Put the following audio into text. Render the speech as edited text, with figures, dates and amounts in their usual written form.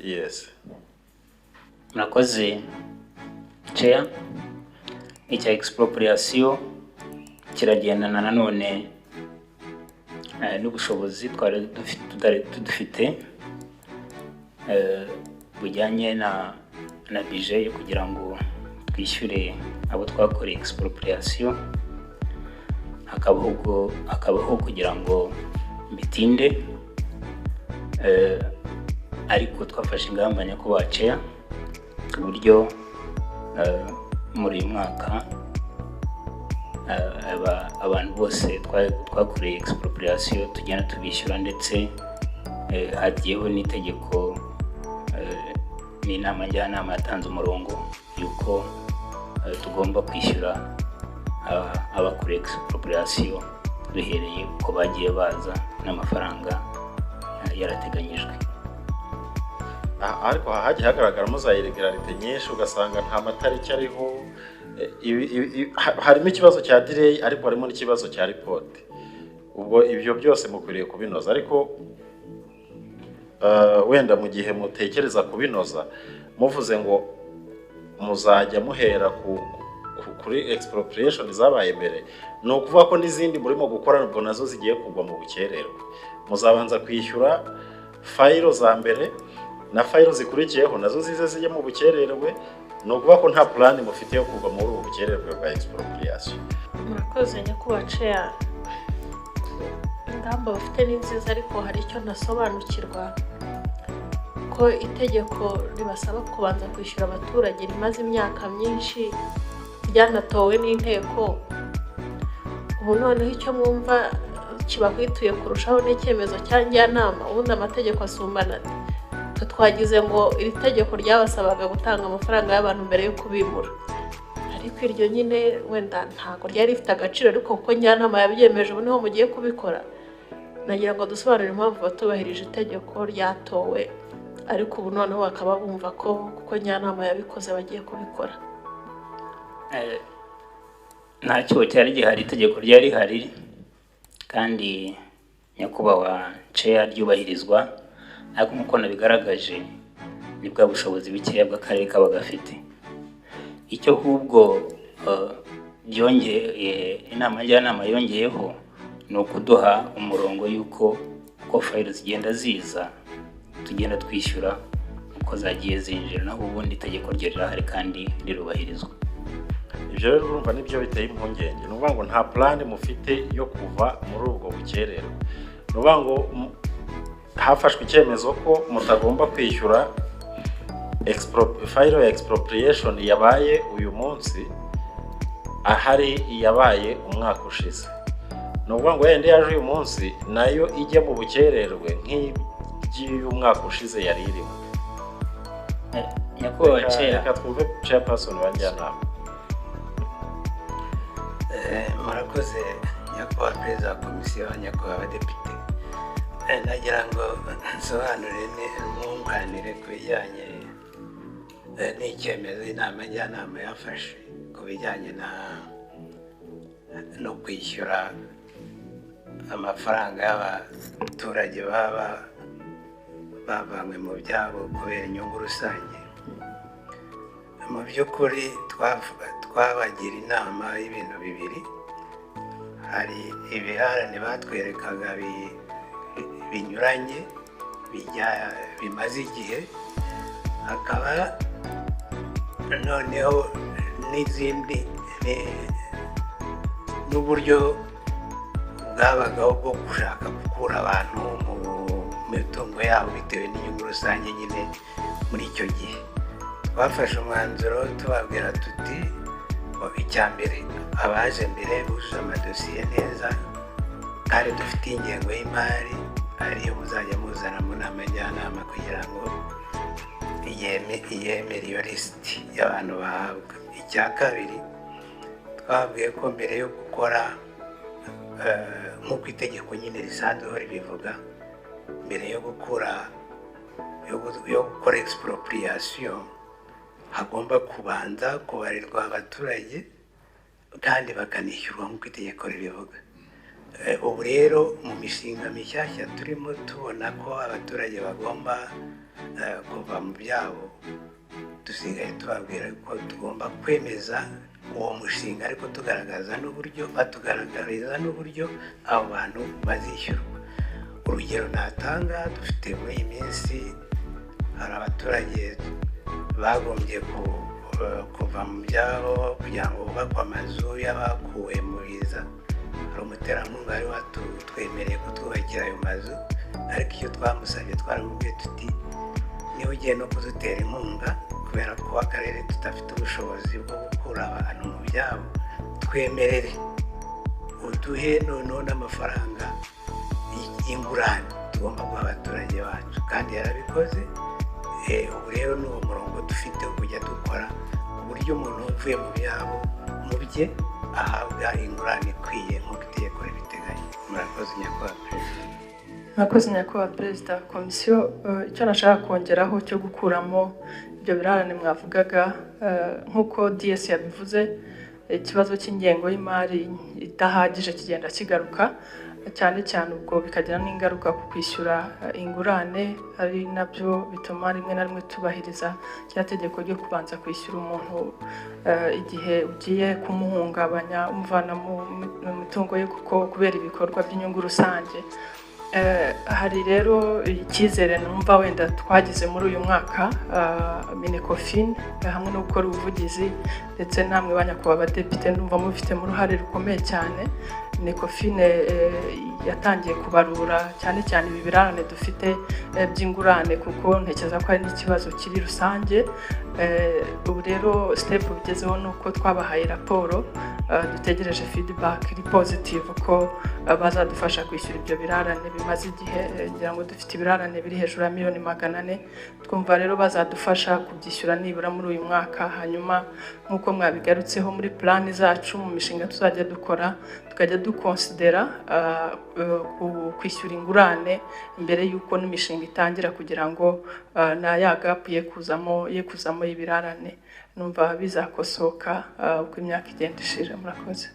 Yes. Murakoze chair. Icya expropriation kiragendana nanone n'ubushobozi twari dufite bujyanye na budget yo kugira ngo twishyure abo twakoreye expropriation. Hakabaho kugira ngo bitinde, ariko twafashe ingamba nyakubahwa chair ku buryo muri uyu mwaka abantu bose twakoreye expropriation tugenda tubishyura, ndetse hagiyeho n'itegeko n'inama njyanama yatanze umurongo yuko tugomba kwishyura abakoreye expropriation duhereye uko bagiye baza n'amafaranga yarateganyijwe. Ariko hagiye hagaragaramo za irregularity nyinshi, ugasanga nta matariki ariho. Harimo ikibazo cya delay, ariko harimo n'ikibazo cya report. Ubwo ibyo byose mukwiriye kubinoza, ariko wenda mu gihe mutekereza kubinoza, muvuze ngo muzajya muhera kuri expropriation zabaye mbere, ni ukuvuga ko n'izindi murimo gukora ubwo nazo zigiye kugwa mu bukererwe. Muzabanza kwishyura fayiro za mbere na fayiro zikurikiyeho nazo zize zijye mu bukererwe. Ni ukuvuga ko nta plan mufite yo kugwa muri ubu bukererwe bwa expropriation. Murakoze nyakubahwa chair. Ingamba bafite ni nziza, ariko hari icyo nasobanukirwa ko itegeko ribasaba kubanza kwishyura abaturage rimaze imyaka myinshi, ryanatowe n'inteko. Ubu noneho icyo mwumva kibakwituye kurushaho n'icyemezo cya njyanama, ubundi amategeko asumbana. Twagize ngo iri tegeko ryabasabaga gutanga amafaranga y'abantu mbere yo kubimura, ariko iryo nyine wenda ntago ryari rifite agaciro, ariko kuko njyanama yabyemeje ubu niho mugiye kubikora. Nagira ngo dusobanurire impamvu batubahirije itegeko ryatowe, ariko ubu noneho bakaba bumva ko kuko njyanama yabikoze bagiye kubikora. Ntacyo cyari gihari, itegeko ryari rihari kandi nyakubahwa chair ryubahirizwa, ariko nk'uko nabigaragaje ni bwa bushobozi bikeya bw'akarere kaba gafite. Icyo ahubwo inama njyanama yongeyeho ni ukuduha umurongo y'uko fayiro zigenda ziza tugenda twishyura uko zagiye zinjira, naho ubundi itegeko ryo rirahari kandi rirubahirizwa. Ibyo rero urumva nibyo biteye impungenge. Ni ukuvuga ngo nta plan mufite yo kuva muri ubwo bukererwe. Ni ukuvuga ngo hafashwe icyemezo ko mutagomba kwishyura fayiro ya expropriation yabaye uyu munsi, ahari yabaye umwaka ushize. Ni ukuvuga ngo yenda yaje uyu munsi nayo ijya mu bukererwe nk'iby'umwaka ushize yari irimo. Nyakubahwa chair, reka twumve chairperson wa njyanama. Murakoze nyakubahwa perezida wa komisiyo, nyakubahwa abadepite. Nagira ngo nsobanure mwunganire ku bijyanye n'icyemezo inama njyanama yafashe ku bijyanye no kwishyura amafaranga y'abaturage baba bavanywe mu byabo kubera inyungu rusange. Mu by'ukuri twabagira inama y'ibintu bibiri. Hari ibiharane batwerekaga binyuranye bimaze igihe, hakaba noneho n'izindi n'uburyo bwabagaho bwo gushaka gukura abantu mu mitungo yabo bitewe n'inyungu rusange. Nyine muri icyo gihe twafashe umwanzuro tubabwira tuti icya mbere, abaje mbere bujuje amadosiye neza kandi dufite ingengo y'imari ariyo muzajya muzana mu nama njyanama kugira ngo iyemere iyo lisiti y'abantu bahabwa. Icya kabiri, twabwiye ko mbere yo gukora nk'uko itegeko nyine risanzweho ribivuga, mbere yo gukora expropriation hagomba kubanza kubarirwa abaturage kandi bakanishyurwa nk'uko itegeko ribivuga. Ubu rero mu mishinga mishyashya turimo tubona ko abaturage bagomba kuva mu byabo dusigaye tubabwira ko tugomba kwemeza uwo mushinga ariko batugaragariza n'uburyo abo bantu bazishyurwa. Urugero natanga, dufite muri iyi minsi hari abaturage bagombye kuva mu byabo kugira ngo bubakwe amazu y'abakuwe mu biza. Hari umuterankunga wari watwemereye kutwubakira ayo mazu, ariko iyo twamusabye twaramubwiye tuti niba ugiye no kudutera inkunga kubera ko akarere tudafite ubushobozi bwo gukura abantu mu byabo, twemerere uduhe noneho n'amafaranga y'ingurane tugomba guha abaturage bacu, kandi yarabikoze. Ubu rero ni uwo murongo dufite wo kujya dukora ku buryo umuntu uvuye mu byabo mu bye ahabwa ingurane ikwiye nk'uko itegeko ribiteganya. Murakoze nyakubahwa perezida. Murakoze nyakubahwa perezida. Komisiyo, icyo nashaka kongeraho cyo gukuramo ibyo birarane mwavugaga, nk'uko DS yabivuze, ikibazo cy'ingengo y'imari idahagije kigenda kigaruka, cyane cyane ubwo bikagira n'ingaruka ku kwishyura ingurane, ari nabyo bituma rimwe na rimwe tubahiriza cya tegeko ryo kubanza kwishyura umuntu igihe ugiye kumuhungabanya umuvana mu mitungo ye kuko kubera ibikorwa by'inyungu rusange. Hari rero icyizere numva wenda twagize muri uyu mwaka, Minecofin hamwe no gukora ubuvugizi ndetse namwe banyakubahwa abadepite ndumva mubifitemo uruhare rukomeye cyane. Minecofin yatangiye kubarura cyane cyane ibi birarane dufite by'ingurane, kuko ntekereza ko ari n'ikibazo kiri rusange. Ubu rero step bigezeho nuko twabahaye raporo, dutegereje feedback iri positive ko bazadufasha kwishyura ibyo birarane bimaze igihe, ngira ngo dufite ibirarane biri hejuru ya $400,000. Twumva rero bazadufasha kubyishyura nibura muri uyu mwaka, hanyuma nk'uko mwabigarutseho muri plan zacu mu mishinga tuzajya dukora tukajya dukonsidera kwishyura ingurane mbere y'uko n'imishinga itangira, kugira ngo na ya gap ye kuzamo ibirarane numva bizakosoka uko imyaka igenda ishira. Murakoze.